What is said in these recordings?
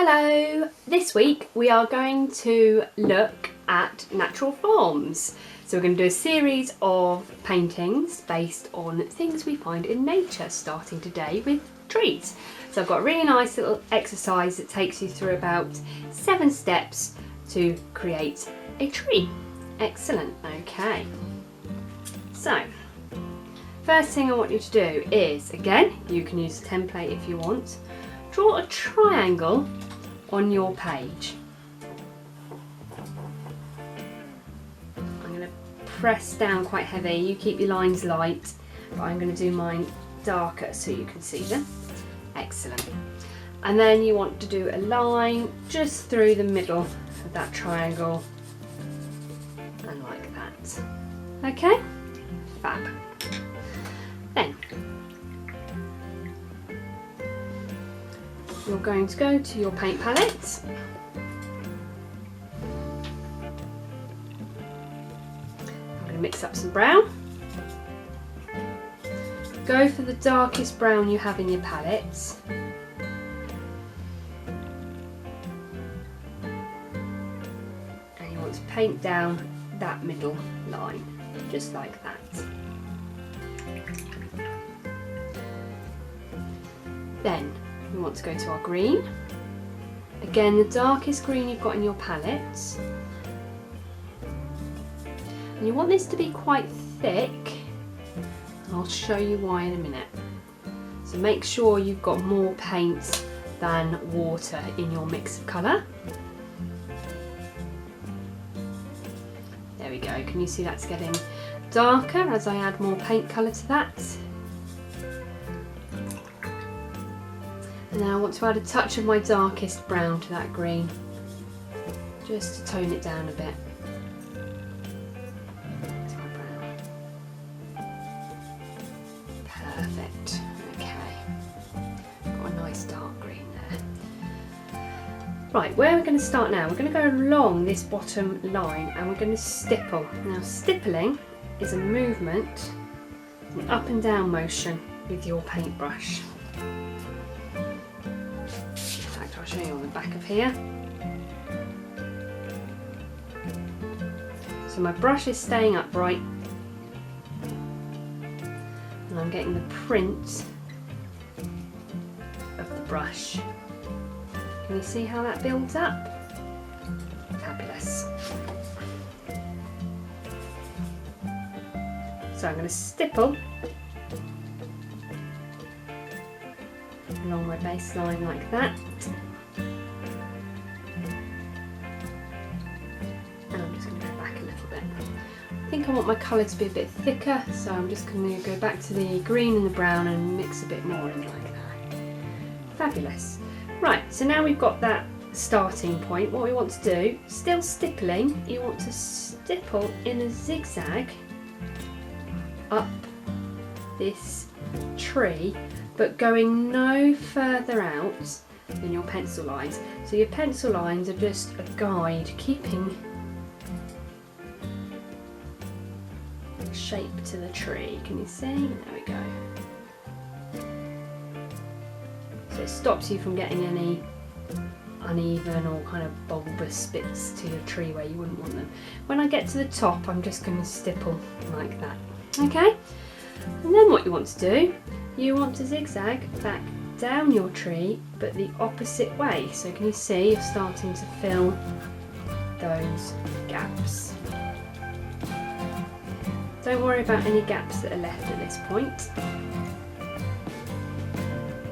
Hello! This week we are going to look at natural forms. So we're going to do a series of paintings based on things we find in nature, starting today with trees. So I've got a really nice little exercise that takes you through about 7 steps to create a tree. Excellent, okay. So, first thing I want you to do is, again, you can use a template if you want, draw a triangle on your page. I'm going to press down quite heavy, you keep your lines light, but I'm going to do mine darker so you can see them. Excellent. And then you want to do a line just through the middle of that triangle and like that. Okay? Fab. Then you're going to go to your paint palette. I'm going to mix up some brown. Go for the darkest brown you have in your palette. And you want to paint down that middle line, just like that. Then we want to go to our green. Again, the darkest green you've got in your palette. And you want this to be quite thick. I'll show you why in a minute. So make sure you've got more paint than water in your mix of colour. There we go. Can you see that's getting darker as I add more paint colour to that? And now I want to add a touch of my darkest brown to that green, just to tone it down a bit. That's my brown. Perfect. Okay. Got a nice dark green there. Right, where we're going to start now, we're going to go along this bottom line and we're going to stipple. Now stippling is a movement, an up and down motion with your paintbrush. I'll show you on the back of here. So my brush is staying upright and I'm getting the print of the brush. Can you see how that builds up? Fabulous. So I'm going to stipple along my baseline like that. And I'm just going to go back a little bit. I think I want my colour to be a bit thicker, so I'm just going to go back to the green and the brown and mix a bit more in like that. Fabulous. Right, so now we've got that starting point. What we want to do, still stippling, you want to stipple in a zigzag up this tree, but going no further out than your pencil lines. So your pencil lines are just a guide, keeping shape to the tree. Can you see? There we go. So it stops you from getting any uneven or kind of bulbous bits to your tree where you wouldn't want them. When I get to the top, I'm just going to stipple like that. Okay? And then what you want to do, you want to zigzag back down your tree, but the opposite way. So can you see you're starting to fill those gaps. Don't worry about any gaps that are left at this point.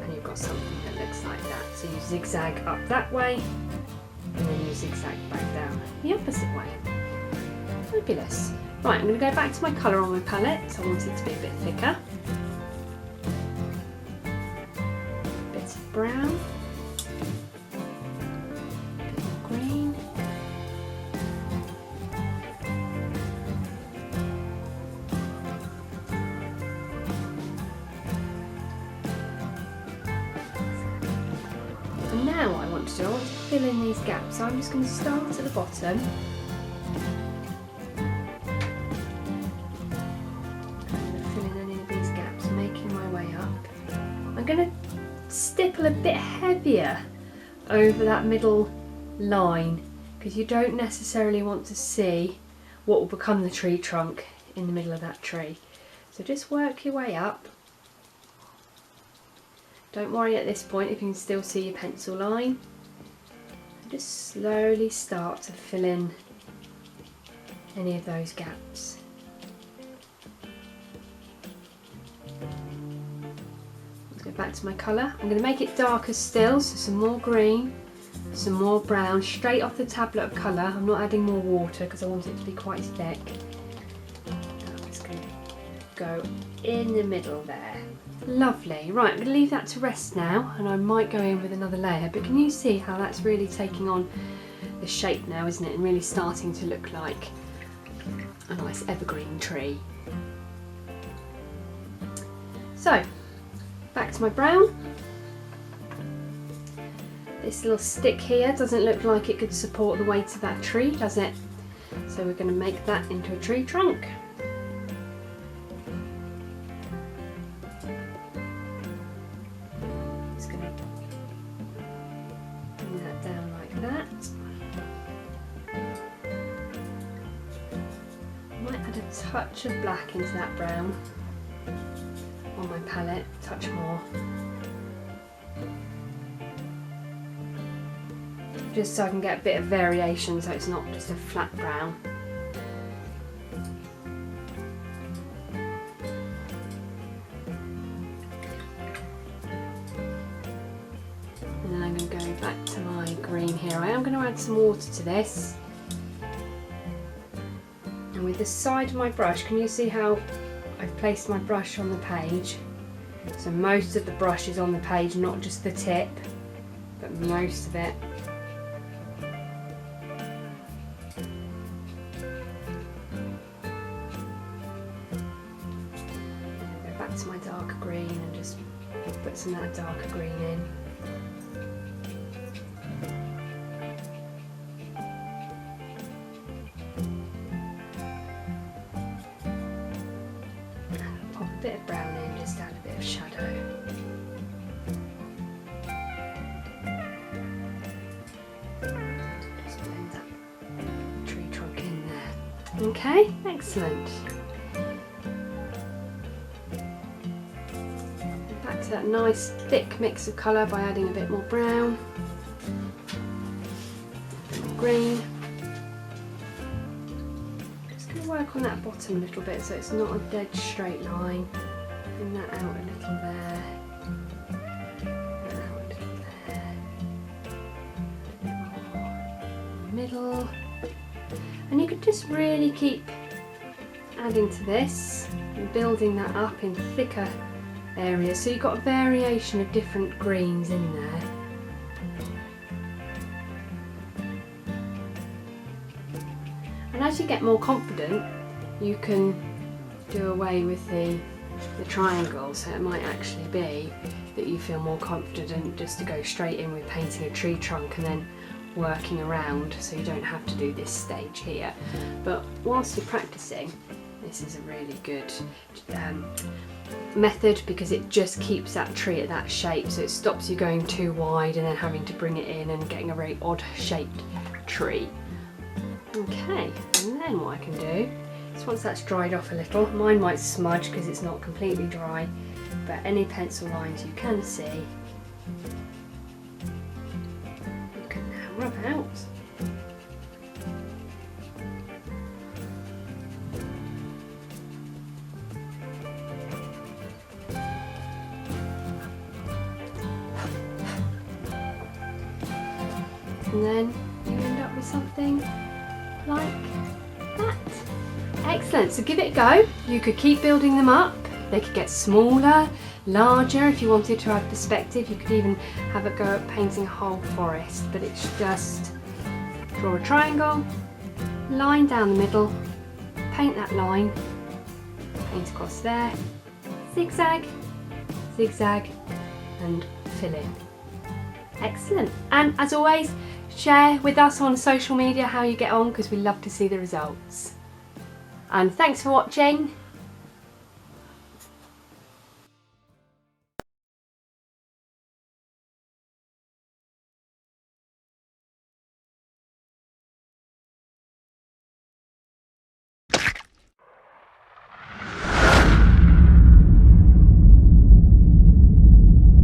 And you've got something that looks like that. So you zigzag up that way, and then you zigzag back down the opposite way. Fabulous. Right, I'm going to go back to my colour on my palette. So I want it to be a bit thicker. Brown, a bit more green, and now what I want to do, I want to fill in these gaps. So I'm just going to start at the bottom. I'm going to fill in any of these gaps, making my way up. I'm going to stipple a bit heavier over that middle line, because you don't necessarily want to see what will become the tree trunk in the middle of that tree. So just work your way up. Don't worry at this point if you can still see your pencil line. Just slowly start to fill in any of those gaps. Let's go back to my colour. I'm going to make it darker still, so some more green, some more brown, straight off the tablet of colour. I'm not adding more water because I want it to be quite thick. I'm just going to go in the middle there. Lovely. Right, I'm going to leave that to rest now, and I might go in with another layer, but can you see how that's really taking on the shape now, isn't it, and really starting to look like a nice evergreen tree. So, back to my brown. This little stick here doesn't look like it could support the weight of that tree, does it? So we're going to make that into a tree trunk. Just going to bring that down like that. Might add a touch of black into that brown on my palette, a touch more. Just so I can get a bit of variation, so it's not just a flat brown. And then I'm going to go back to my green here. I am going to add some water to this. And with the side of my brush, can you see how I've placed my brush on the page? So most of the brush is on the page, not just the tip, but most of it. To my darker green and just put some of that darker green in. And pop a bit of brown in, just add a bit of shadow. Just blend that tree trunk in there. Okay, excellent. That nice thick mix of colour by adding a bit more brown, a bit more green. Just going to work on that bottom a little bit so it's not a dead straight line. Bring that out a little there, out a little there, a bit more in the middle. And you could just really keep adding to this and building that up in thicker areas, so you've got a variation of different greens in there. And as you get more confident, you can do away with the triangle, so it might actually be that you feel more confident just to go straight in with painting a tree trunk and then working around, so you don't have to do this stage here. But whilst you're practicing, this is a really good method, because it just keeps that tree at that shape, so it stops you going too wide and then having to bring it in and getting a very odd shaped tree. Okay, and then what I can do is, once that's dried off a little, mine might smudge because it's not completely dry, but any pencil lines you can see, you can now rub out. And then you end up with something like that. Excellent, so give it a go. You could keep building them up. They could get smaller, larger if you wanted to add perspective. You could even have a go at painting a whole forest, but it's just draw a triangle, line down the middle, paint that line, paint across there, zigzag, zigzag, and fill in. Excellent, and as always, share with us on social media how you get on, because we love to see the results. And thanks for watching.